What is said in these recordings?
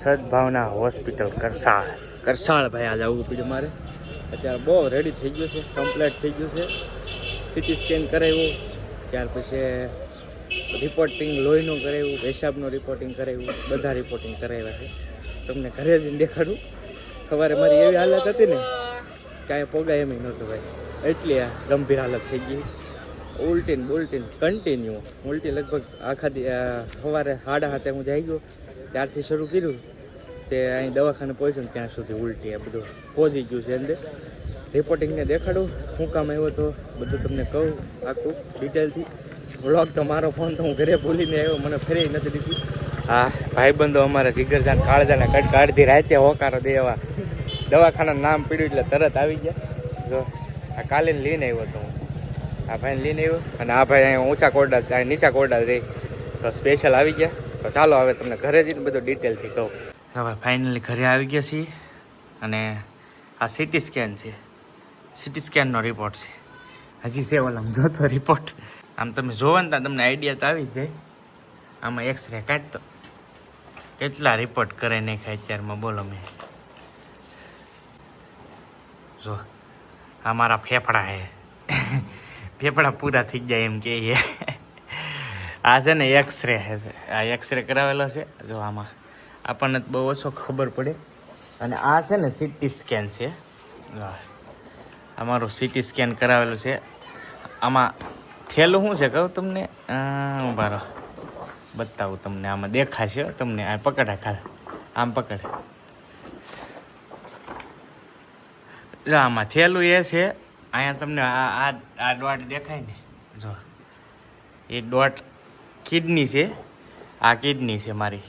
સદભાવના hospital કરસાળ ભાઈ આજે આવવું પડ્યું મારે. અત્યારે બહુ રેડી થઈ ગયું છે, કમ્પ્લીટ થઈ ગયું છે. સિટી સ્કેન કરાવ્યું, ત્યાર પછી રિપોર્ટિંગ લોહીનું કરાવ્યું, પેશાબનું રિપોર્ટિંગ કરાવ્યું, બધા રિપોર્ટિંગ કરાવ્યા છે. તમને ઘરે જઈને દેખાડું. સવારે મારી એવી હાલત હતી ને કાંઈ પોગાય એમ નહોતું ભાઈ, એટલી આ ગંભીર હાલત થઈ ગઈ. ઉલટીને બોલટીને કન્ટિન્યુ ઉલટી લગભગ આખા સવારે 7:30 હું જઈ ગયો, ત્યારથી શરૂ કર્યું તે અહીં દવાખાને પહોંચ્યું ને ત્યાં સુધી ઉલટી આ બધું પહોંચી ગયું છે. અંદર રિપોર્ટિંગને દેખાડું, શું કામ આવ્યો તો બધું તમને કહું આખું ડિટેલથી. વ્લોગ તો મારો ફોન તો હું ઘરે ભૂલીને આવ્યો, મને ફરી નથી દીધી. હા ભાઈબંધો અમારા જીગરજાન કાળજાને કાઢી રાતે હોકારો દેવા દવાખાનાનું નામ પીડ્યું એટલે તરત આવી ગયા. જો આ કાલે લઈને આવ્યો તો હું, આ ભાઈને લઈને આવ્યો અને આ ભાઈ અહીંયા ઊંચા કોરડા અહીં નીચા કોરડા રહી તો સ્પેશિયલ આવી ગયા. તો ચાલો હવે તમને ઘરે જઈને બધું ડિટેલથી કહું. હવે ફાઇનલી ઘરે આવી ગયા છીએ અને આ સિટી સ્કેન છે, સિટી સ્કેનનો રિપોર્ટ છે. હજી છે ઓલામ જોતો રિપોર્ટ. આમ તમે જોવો ને તમને આઈડિયા તો આવી જાય. આમાં એક્સરે કાઢતો કેટલા રિપોર્ટ કરે નાખાય અત્યારમાં બોલો. મેં જો આ મારા ફેફડા છે, ફેફડા પૂરા થઈ જાય એમ કે આ છે ને એક્સરે છે, આ એક્સરે કરાવેલો છે. જો આમાં આપણને બહુ ઓછો ખબર પડે. અને આ છે ને સિટી સ્કેન છે, અમારું સિટી સ્કેન કરાવેલું છે. આમાં થેલું શું છે કહું તમને, ઉભા રહો બતાવું તમને. આમાં દેખાશે તમને, આ પકડે ખાલે આમ પકડે. જો આમાં થેલું એ છે. અહીંયા તમને આ ડોટ દેખાય ને, જો એ ડોટ કિડની છે. આ કિડની છે મારી.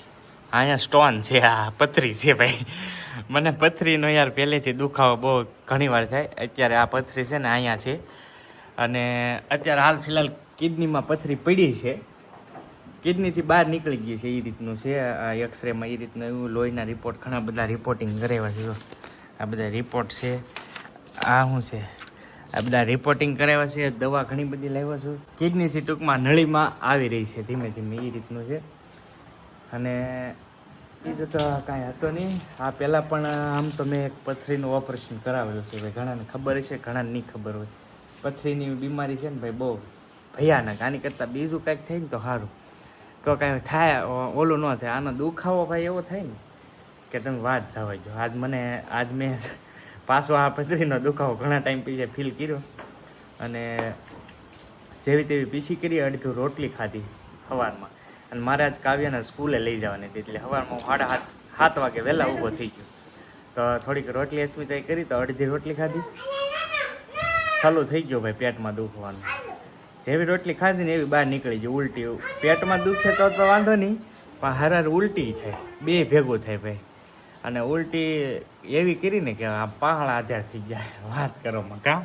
અહીંયા સ્ટોન છે, આ પથરી છે ભાઈ. મને પથરીનો યાર પહેલેથી દુખાવો બહુ ઘણી વાર થાય. અત્યારે આ પથરી છે ને અહીંયા છે અને અત્યારે હાલ ફિલહાલ કિડનીમાં પથરી પડી છે, કિડનીથી બહાર નીકળી ગઈ છે. એ રીતનું છે આ એક્સરેમાં, એ રીતનું એવું લોહીના રિપોર્ટ ઘણા બધા રિપોર્ટિંગ કરાવ્યા છે. આ બધા રિપોર્ટ છે. આ શું છે, આ બધા રિપોર્ટિંગ કરાવ્યા છે. દવા ઘણી બધી લાવ્યા છું. કિડનીથી ટૂંકમાં નળીમાં આવી રહી છે ધીમે ધીમે, એ રીતનું છે. અને બીજું તો કાંઈ હતો નહીં. આ પહેલાં પણ આમ તો મેં એક પથરીનું ઓપરેશન કરાવેલું છે. ભાઈ ઘણાને ખબર છે, ઘણાને નહીં ખબર હોય. પથરીની બીમારી છે ને ભાઈ બહુ ભયાનક. આની કરતાં બીજું કાંઈક થાય ને તો સારું, તો કાંઈ થાય ઓલું ન થાય. આનો દુખાવો ભાઈ એવો થાય ને કે તમે વાત જવા જો. આજ મેં પાછો આ પથરીનો દુખાવો ઘણા ટાઈમ પછી ફીલ કર્યો અને જેવી તેવી પીછી કરી. અડધું રોટલી ખાધી સવારમાં અને મારે આજ કાવ્યાને સ્કૂલે લઈ જવાની હતી એટલે સવારમાં હું 7:30 વાગે વહેલા ઊભો થઈ ગયો. તો થોડીક રોટલી અસ્મિતાએ કરી તો અડધી રોટલી ખાધી, ચાલુ થઈ ગયો ભાઈ પેટમાં દુખવાનું. જેવી રોટલી ખાધી ને એવી બહાર નીકળી ગઈ ઉલટી. પેટમાં દુખે તો વાંધો નહીં, પણ હાર ઉલટી થાય, બે ભેગું થાય ભાઈ. અને ઉલટી એવી કરી ને કે આ પહાડા આધાર થઈ જાય. વાત કરો માં કામ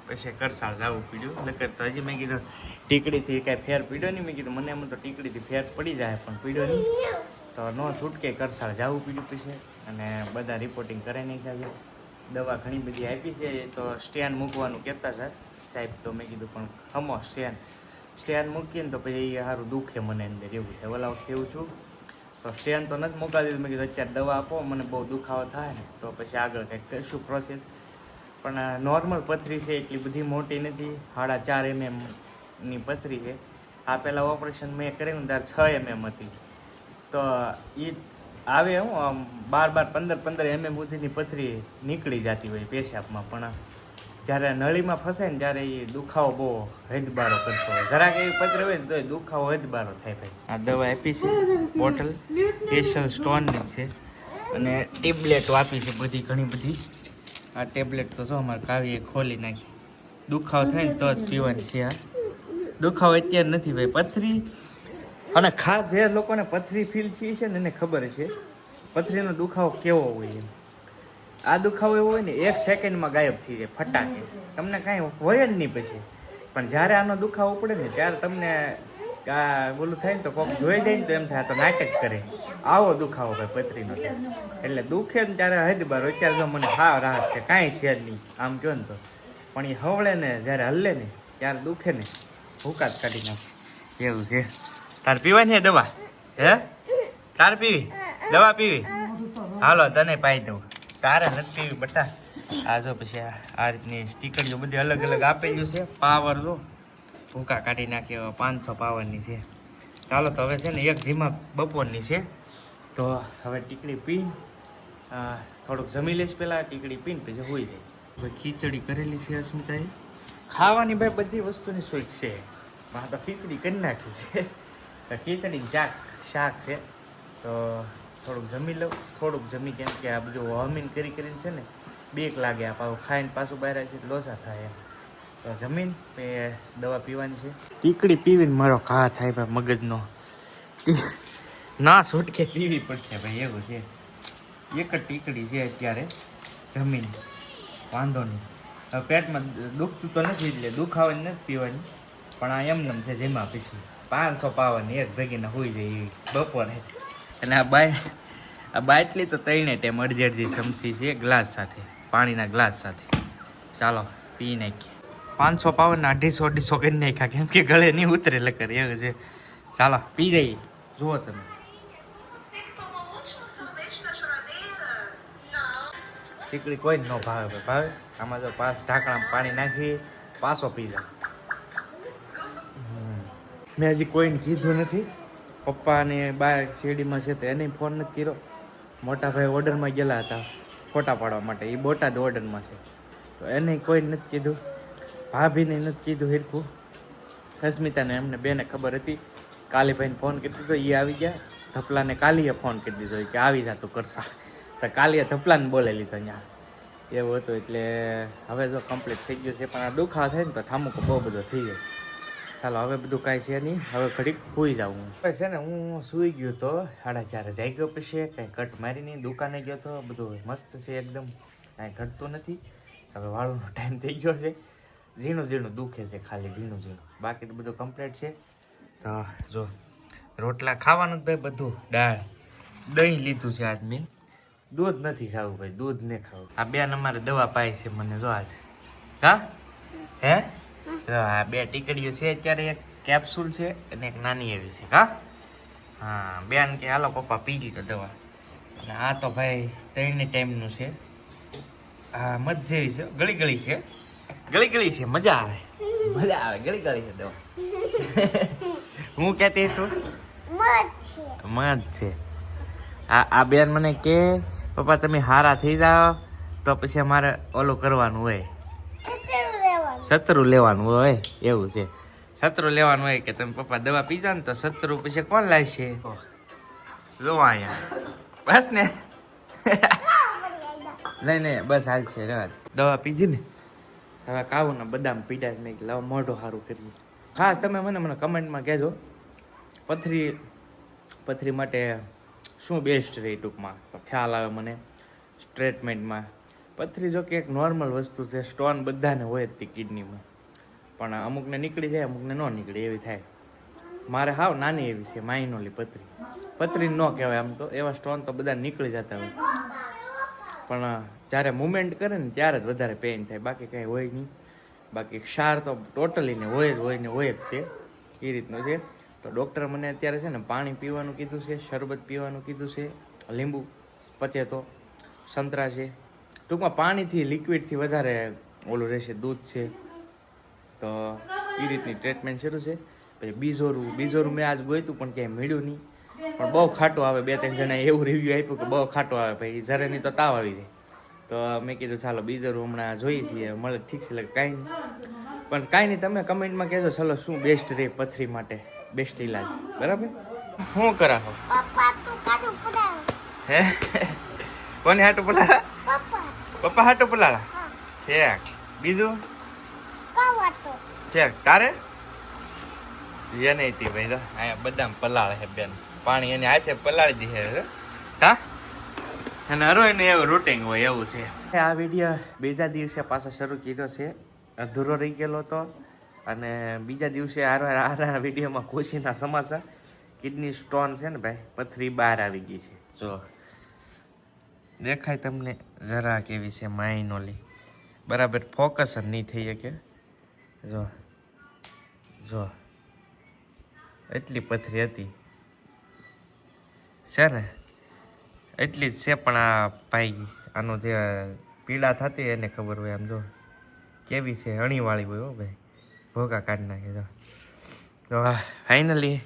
પછી કરસાળ જવું પડ્યું. નકર તો હજી મેં કીધું ટીકડીથી કાંઈ ફેર પીડ્યો નહીં. મેં કીધું મને એમ તો ટીકડીથી ફેર પડી જાય પણ પીડ્યો નહીં. તો ન છૂટકે કરસાળ જવું પડ્યું પછી. અને બધા રિપોર્ટિંગ કરાવી નાખ્યા છે. દવા ઘણી બધી આપી છે. તો સ્ટેન્ડ મૂકવાનું કહેતા સર સાહેબ, તો મેં કીધું પણ ખમો સ્ટેન્ડ મૂકીએ ને તો પછી એ સારું દુખે મને અંદર, એવું છે. ઓલા વખતે એવું છું તો સ્ટેન્ડ તો નથી મૂકાવી દીધું. મેં કીધું અત્યારે દવા આપો, મને બહુ દુખાવો થાય ને તો પછી આગળ કંઈક કરીશું પ્રોસેસ. પણ નોર્મલ પથરી છે, એટલી બધી મોટી નથી. 4.5 mm પથરી છે. આ પહેલાં ઓપરેશન મેં કર્યું ત્યારે 6 mm હતી. તો એ આવે હું 12 15 mm સુધીની પથરી નીકળી જતી હોય પેશાબમાં. પણ જ્યારે નળીમાં ફસાય ને ત્યારે એ દુખાવો બહુ હદબારો કરતો હોય. જરાક એવી પથરી હોય ને તો એ દુખાવો હદબારો થાય ભાઈ. આ દવા આપી છે બોટલ, સ્પેશિયલ સ્ટોનની છે અને ટેબ્લેટો આપી છે બધી ઘણી બધી. આ ટેબ્લેટ તો જો અમારે કાવ્યએ ખોલી નાખી. દુખાવો થાય ને તો જ પીવાની છે. આ દુખાવો અત્યારે નથી ભાઈ. પથરી અને ખાસ જે લોકોને પથરી ફીલ થઈ છે ને એને ખબર છે પથરીનો દુખાવો કેવો હોય એમ. આ દુખાવો એવો હોય ને 1 સેકન્ડમાં ગાયબ થઈ જાય ફટાકે, તમને કાંઈ હોય જ નહીં પછી. પણ જ્યારે આનો દુખાવો પડે ને ત્યારે તમને બોલું થાય ને તો કોઈક જોઈ જાય ને તો એમ થાય તો નાટક કરે. આવો દુખાવો ભાઈ પથરીનો થાય. એટલે દુખે ને ત્યારે હદબાર. અત્યારે જો મને હા રાહત છે, કાંઈ છે જ નહીં આમ કહો ને તો. પણ એ હવળે ને જ્યારે હલ્લે ને ત્યારે દુખે ને ભૂકાત કાઢી નાખે. એવું છે. તાર પીવાની છે દવા? હે તાર પીવી દવા પીવી? હાલો તને પાઈ દઉં. તારે નથી પીવી બટા. આ જો પછી આ રીતની સ્ટીકરીઓ બધી અલગ અલગ આપેલી છે. પાવર જો ભૂકા કાઢી નાખ્યો 500 પાવરની છે. ચાલો તો હવે છે ને એક જીમાં બપોરની છે. તો હવે ટીકડી પીને થોડુંક જમી લઈશ પહેલાં. ટીકડી પીને પછી હોઈ જાય. હવે ખીચડી કરેલી છે અસ્મિતાએ. ખાવાની ભાઈ બધી વસ્તુની શોખ છે. તો ખીચડી કરી નાખી છે. તો ખીચડી શાક છે. તો થોડુંક જમી લઉં. થોડુંક જમી કેમ કે આ બધું વોમિંગ કરીને છે ને બીક લાગે. આ પાછું ખાઈને પાછું બહાર છે લોસા થાય એમ. તો જમીન દવા પીવાની છે. ટીકડી પીવીને મારો ઘા થાય ભાઈ મગજનો. ના છૂટકે પીવી પડશે ભાઈ એવું છે. એક જ ટીકડી છે અત્યારે. જમીન વાંધો નહીં. હવે પેટમાં દુખતું તો નથી એટલે દુખાવાની નથી પીવાની. પણ આ એમનેમ છે જેમાં પીસી 500 પાવરની એક ભેગીને હોઈ જાય એવી બપોરે. અને આ બાટલી તો 3 ટાઈમ અડધી ચમચી છે ગ્લાસ સાથે, પાણીના ગ્લાસ સાથે. ચાલો પી નાખીએ. 500 પાવરના 250 કરી નાખ્યા કેમ કે ગળે નહીં ઉતરે લકર એવું છે. ચાલો પી જઈએ. જુઓ તમે ટીકડી કોઈ જ ન ભાવે ભાવે. આમાં જો 5 ઢાંકણા પાણી નાખી પાછો પી જાવ. મેં હજી કોઈને કીધું નથી. પપ્પાને બહાર શેરડીમાં છે તો એને ફોન નથી કર્યો. મોટા ભાઈ ઓર્ડરમાં ગયેલા હતા ફોટા પાડવા માટે. એ બોટાદ ઓર્ડરમાં છે તો એને કોઈ નથી કીધું. ભાભીને નથી કીધું હિરખું. અસ્મિતાને એમને બેને ખબર હતી. કાલીભાઈને ફોન કરી દીધો એ આવી ગયા. ધપલાને કાલીએ ફોન કરી દીધો કે આવી જા તું કરશા. તો કાલીએ ધપલાને બોલે લીધો ત્યાં એવું હતું. એટલે હવે જો કમ્પ્લીટ થઈ ગયું છે. પણ આ દુખાવા થાય ને તો ઠામુકો બહુ બધો થઈ જાય. ચાલો હવે બધું કાંઈ છે નહીં. હવે ઘડીક સૂઈ જાઉં. હવે છે ને હું સૂઈ ગયો તો 4:30 જાગ્યો પછી કાંઈ કટ મારી નહીં. દુકાને ગયો તો બધું મસ્ત છે એકદમ. કાંઈ ઘટતું નથી. હવે વાળુનો ટાઈમ થઈ ગયો છે. ઝીણું દુખે છે ખાલી ઝીણું. બાકી તો બધું કમ્પ્લીટ છે. તો જો રોટલા ખાવાનું જ ભાઈ બધું. દાળ દહીં લીધું છે આજ મેં. દૂધ નથી ખાવું ભાઈ. દૂધ નહીં ખાવું. આ બેન અમારે દવા પાય છે મને જો આજ. હા હે આ 2 ટીકડીઓ છે અત્યારે. એક કેપ્સ્યુલ છે અને એક નાની એવી છે. હા બેન કે હાલો પપ્પા પી લીધો દવા. અને આ તો ભાઈ 3 ટાઈમનું છે. હા મજ જેવી છે. ગળી છે. મજા આવે ગળી છે દવા. હું કહેતી છું મજ છે. આ બેન મને કે પપ્પા તમે હારા થઈ જાઓ તો પછી અમારે ઓલું કરવાનું હોય. સતરું લેવાનું હોય એવું છે. સતરું લેવાનું હોય કે તમે પપ્પા દવા પી જાઓ ને તો સતરું પછી કોણ લાવશે? જો અહીંયા બસ ને. નહીં બસ હાલ છે રહેવા. દવા પીધી ને હવે કાવું ને બદામ પીડા જ નહીં. લાવ મોઢું સારું કરી. હા તમે મને કમેન્ટમાં કહેજો પથરી માટે શું બેસ્ટ રહે ટૂંકમાં. તો ખ્યાલ આવે મને ટ્રીટમેન્ટમાં. પથરી જો કે એક નોર્મલ વસ્તુ છે. સ્ટોન બધાને હોય જ તે કિડનીમાં. પણ અમુકને નીકળી જાય અમુકને ન નીકળે એવી થાય. મારે હાવ નાની એવી છે માઇનોલી પથરી ન કહેવાય આમ તો. એવા સ્ટોન તો બધા નીકળી જતા હોય. પણ જ્યારે મુવમેન્ટ કરે ને ત્યારે જ વધારે પેઇન થાય. બાકી કંઈ હોય નહીં. બાકી ક્ષાર તો ટોટલી ને હોય જ તે એ રીતનું છે. તો ડૉક્ટરે મને અત્યારે છે ને પાણી પીવાનું કીધું છે, શરબત પીવાનું કીધું છે, લીંબુ પચે તો, સંતરા છે. ટૂંકમાં પાણીથી લિક્વિડથી વધારે ઓલું રહેશે. દૂધ છે. તો એ રીતની ટ્રીટમેન્ટ શરૂ છે. પછી બીજોરું મેં આજ ગોઈતું પણ ક્યાંય મળ્યું નહીં. પણ બહુ ખાટું આવે. 2-3 જણાએ એવું રિવ્યૂ આપ્યું કે બહુ ખાટું આવે ભાઈ. જ્યારે નહીં તો તાવ આવી જાય. તો મેં કીધું ચાલો બીજોરું હમણાં જોઈએ છીએ મળે ઠીક છે. એટલે કાંઈ નહીં. પણ કાંઈ નહીં તમે કમેન્ટમાં કહેજો ચાલો શું બેસ્ટ રહે પથરી માટે. બેસ્ટ ઇલાજ બરાબર. શું કરાવો હે? કોને હાટું પલાળા? પપ્પા હાટું પલાળા છે. બીજું છે તારે એ નહીં હતી ભાઈ. તો અહીંયા બદામ પલાળે છે બેન. પાણી એને હાથે પલાળી દીધે. હા અને હરોઈને એવું રૂટિંગ હોય એવું છે. આ વિડીયો બીજા દિવસે પાછો શરૂ કર્યો છે. અધૂરો રહી ગયેલો હતો. અને બીજા દિવસે આ વિડીયોમાં ખુશીના સમાચાર. કિડની સ્ટોન છે ને ભાઈ પથરી બહાર આવી ગઈ છે. જો દેખાય તમને જરા કેવી છે માઇનોલી. બરાબર ફોકસ જ નહીં થઈ શકે. જો એટલી પથરી હતી છે ને, એટલી જ છે. પણ આ ભાઈ આનો જે પીડા થતી એને ખબર હોય. આમ જો કેવી છે, અણીવાળી હોય હો ભાઈ, ભોગા કાઢી નાખે. તો ફાઇનલી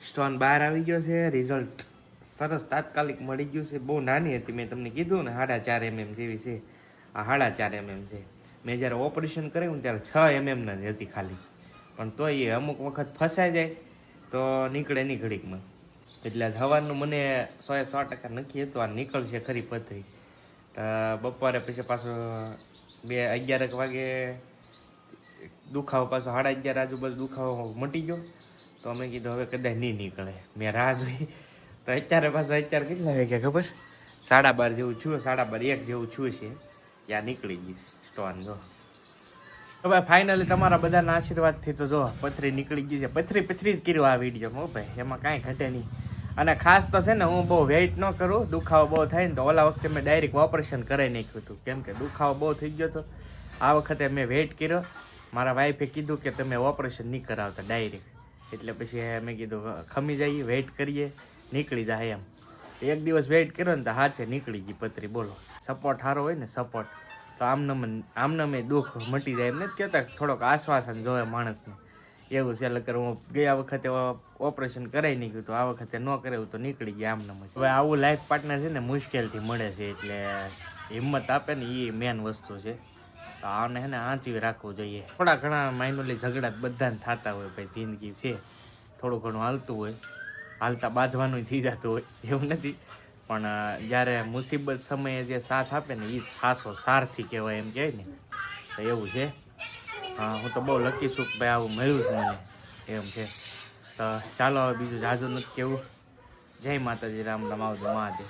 સ્ટોન બહાર આવી ગયો છે. રિઝલ્ટ સરસ તાત્કાલિક મળી ગયું છે. બહુ નાની હતી, મેં તમને કીધું ને 4.5 mm જેવી છે. આ 4.5 mm છે. મેં જ્યારે ઓપરેશન કર્યું ને ત્યારે 6 mm જ હતી ખાલી. પણ તોય એ અમુક વખત ફસાઈ જાય તો નીકળે નહીં ઘડીકમાં. એટલે સવારનું મને 100% નક્કી હતું આ નીકળશે ખરી પથરી. બપોરે પછી પાછો 11 વાગે દુખાવો, પાછો 11:30 આજુબાજુ દુખાવો મટી ગયો. તો અમે કીધું હવે કદાચ નહીં નીકળે. મેં રાહ જોઈ તો અત્યારે કેટલા વાગ્યા ખબર? 12:30 જેવું છું, 12:30 1 જેવું છું છે, ત્યાં નીકળી ગઈ સ્ટોન. જો તો ભાઈ ફાઇનલી તમારા બધાના આશીર્વાદથી તો જો પથરી નીકળી ગઈ છે. પથરી જ કર્યો આ વિડીયો ભાઈ, એમાં કાંઈ ઘટે નહીં. અને ખાસ તો છે ને, હું બહુ વેઇટ ન કરું. દુખાવો બહુ થાય ને તો ઓલા વખતે મેં ડાયરેક્ટ ઓપરેશન કરાવી નાખ્યું હતું, કેમ કે દુખાવો બહુ થઈ ગયો હતો. આ વખતે મેં વેઇટ કર્યો. મારા વાઈફે કીધું કે તમે ઓપરેશન નહીં કરાવતા ડાયરેક્ટ, એટલે પછી મેં કીધું ખમી જઈએ, વેઇટ કરીએ, નીકળી જાય એમ. એક દિવસ વેઇટ કર્યો ને તો હાથે નીકળી ગઈ પથરી. બોલો, સપોર્ટ સારો હોય ને, સપોર્ટ તો આમને દુઃખ મટી જાય. એમ નથી કહેતા, થોડોક આશ્વાસન જોવે માણસને, એવું છે. એટલે હું ગયા વખતે ઓપરેશન કરાવી નાખ્યું તો આ વખતે ન કરાવ્યું તો નીકળી ગયા આમને. હવે આવું લાઈફ પાર્ટનર છે ને મુશ્કેલથી મળે છે, એટલે હિંમત આપે ને એ મેન વસ્તુ છે. તો આને હે ને આંચી રાખવું જોઈએ. થોડા ઘણા માઇનોલી ઝઘડા બધાને થતા હોય ભાઈ, જિંદગી છે, થોડું ઘણું હાલતું હોય, હાલતા બાંધવાનું થઈ જતું હોય, એવું નથી. પણ જ્યારે મુસીબત સમયે જે સાથ આપે ને એ ખાસો સારથી કહેવાય, એમ કહેવાય ને, તો એવું છે. હું તો બહુ લકી છું કે ભાઈ આવું મળ્યું છે મને, એમ છે. તો ચાલો હવે બીજું જાજુ નથી કેવું. જય માતાજી, રામ રામ, આવજો મહાદેવ.